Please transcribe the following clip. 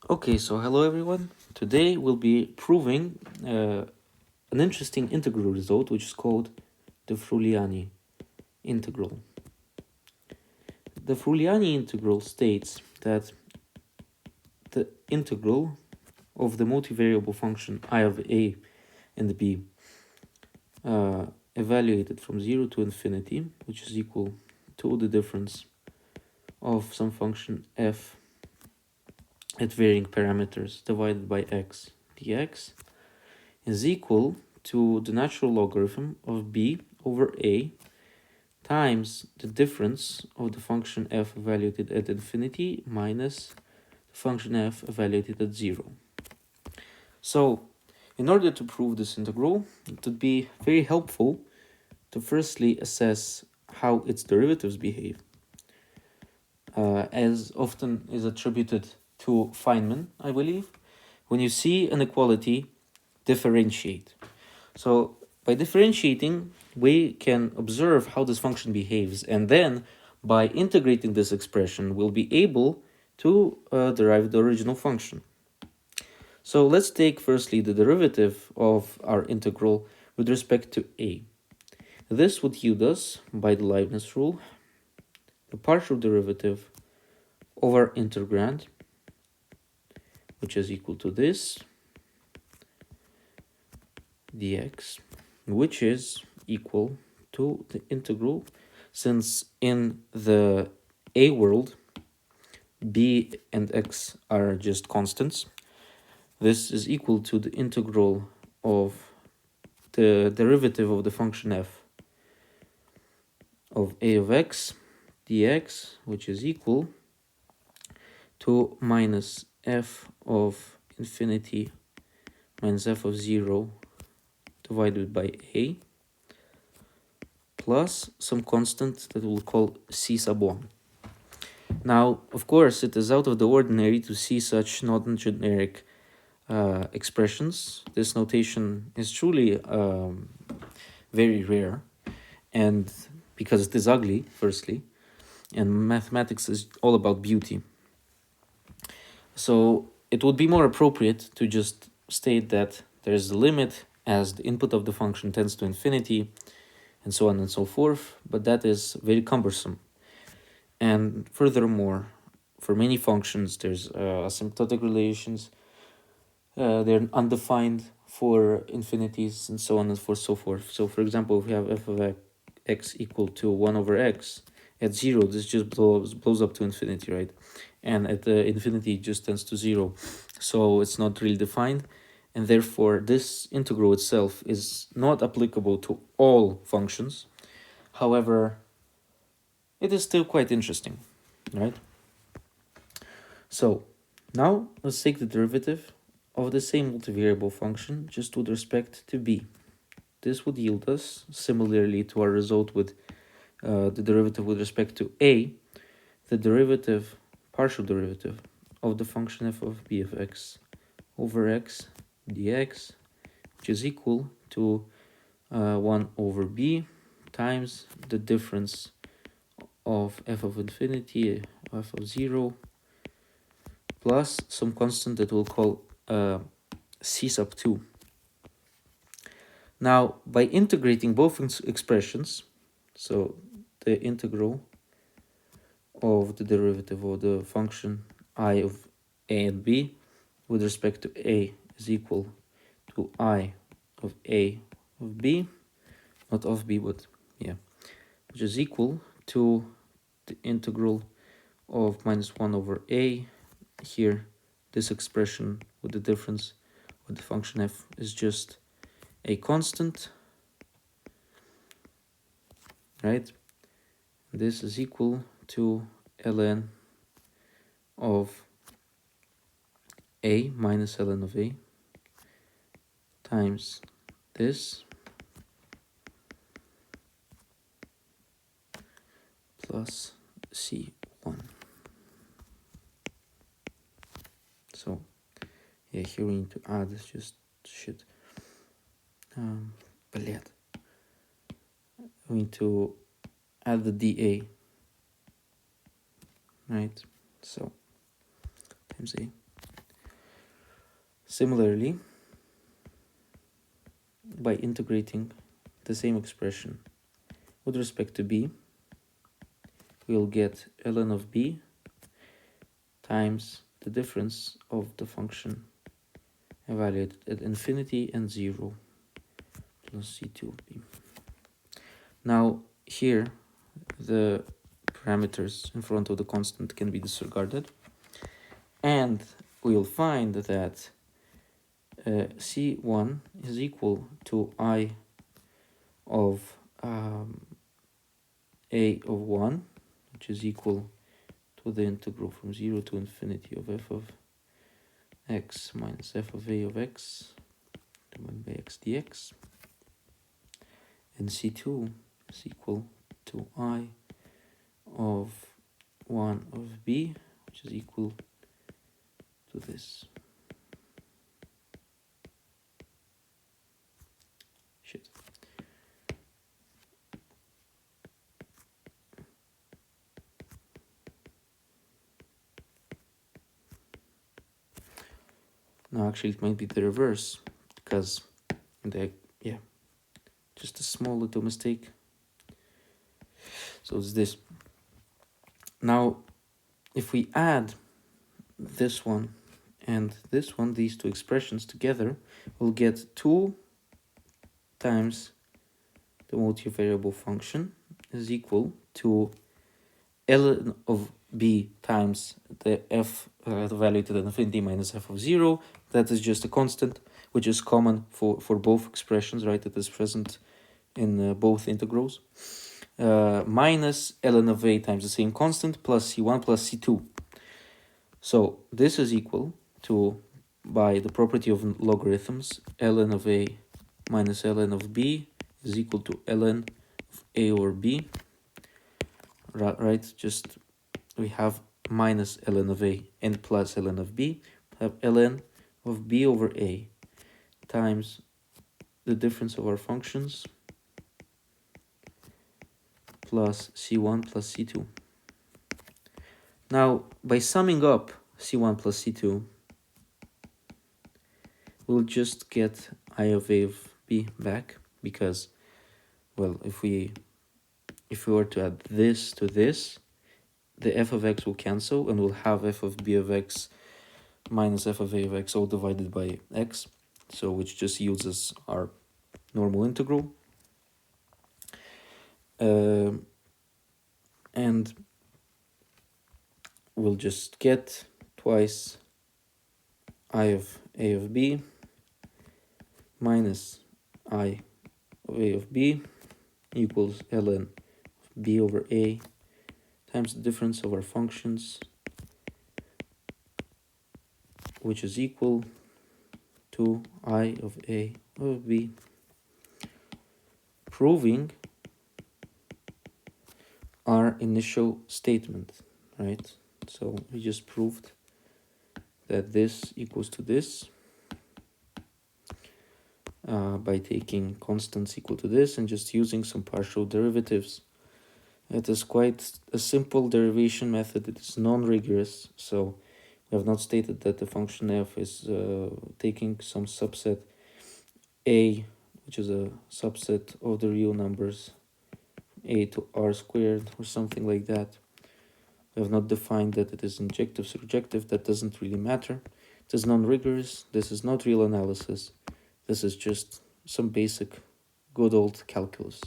Okay, so hello everyone. Today we'll be proving an interesting integral result which is called the Froulliani integral. The Froulliani integral states that the integral of the multivariable function I of a and b evaluated from 0 to infinity, which is equal to the difference of some function f at varying parameters divided by x dx is equal to the natural logarithm of b over a times the difference of the function f evaluated at infinity minus the function f evaluated at 0. So, in order to prove this integral, it would be very helpful to firstly assess how its derivatives behave, as often is attributed to Feynman, I believe. When you see an equality, differentiate. So by differentiating, we can observe how this function behaves, and then by integrating this expression, we'll be able to derive the original function. So let's take firstly the derivative of our integral with respect to a. This would yield us, by the Leibniz rule, the partial derivative over integrand, which is equal to this dx, which is equal to the integral, since in the a world b and x are just constants. This is equal to the integral of the derivative of the function f of a of x dx, which is equal to minus f of infinity minus f of 0 divided by a plus some constant that we'll call c sub 1. Now, of course, it is out of the ordinary to see such non-generic expressions. This notation is truly very rare, and because it is ugly, firstly, and mathematics is all about beauty. So it would be more appropriate to just state that there is a limit as the input of the function tends to infinity, and so on and so forth, but that is very cumbersome. And furthermore, for many functions, there's asymptotic relations. They're undefined for infinities and so on and so forth. So for example, if we have f of x equal to 1 over x, at 0, this just blows up to infinity, right? And at infinity, it just tends to 0. So it's not really defined. And therefore, this integral itself is not applicable to all functions. However, it is still quite interesting, right? So now let's take the derivative of the same multivariable function just with respect to b. This would yield us, similarly to our result with the derivative with respect to a, the derivative, partial derivative of the function f of b of x over x dx, which is equal to 1 over b times the difference of f of infinity, f of 0, plus some constant that we'll call c sub 2. Now, by integrating both expressions, so the integral of the derivative of the function I of a and b with respect to a is equal to I of a of b, not of b, but yeah, which is equal to the integral of minus 1 over a. Here, this expression with the difference with the function f is just a constant, right? This is equal to ln of a minus ln of a times this plus c1. So yeah, here we need to add just shit. Блядь. We need to add the dA, right? So times a Similarly, by integrating the same expression with respect to b, we'll get ln of b times the difference of the function evaluated at infinity and 0 plus c2 of b. Now here the parameters in front of the constant can be disregarded, and we'll find that c1 is equal to I of a of 1, which is equal to the integral from 0 to infinity of f of x minus f of a of x divided by x dx, and c2 is equal to I of 1 of b, which is equal to this. Shit. No, actually it might be the reverse, because just a small little mistake. So it's this. Now, if we add this one and this one, these two expressions together, we'll get 2 times the multivariable function is equal to ln of b times the f evaluated at infinity minus f of 0. That is just a constant, which is common for both expressions, right? It is present in both integrals. Minus ln of a times the same constant plus c1 plus c2. So this is equal to, by the property of logarithms, ln of a minus ln of b is equal to ln of a over b, right? Just we have minus ln of a and plus ln of b, have ln of b over a times the difference of our functions plus c1 plus c2. Now, by summing up c1 plus c2, we'll just get I of a of b back, because, well, if we were to add this to this, the f of x will cancel, and we'll have f of b of x minus f of a of x all divided by x, so which just yields us our normal integral. And we'll just get twice I of a of b minus I of a of b equals ln of b over a times the difference of our functions, which is equal to I of a of b, proving our initial statement, right? So we just proved that this equals to this by taking constants equal to this and just using some partial derivatives. It is quite a simple derivation method. It is non-rigorous, so we have not stated that the function f is taking some subset a, which is a subset of the real numbers a to r squared or something like that. We have not defined that it is injective, surjective. That doesn't really matter. It is non-rigorous. This is not real analysis. This is just some basic good old calculus.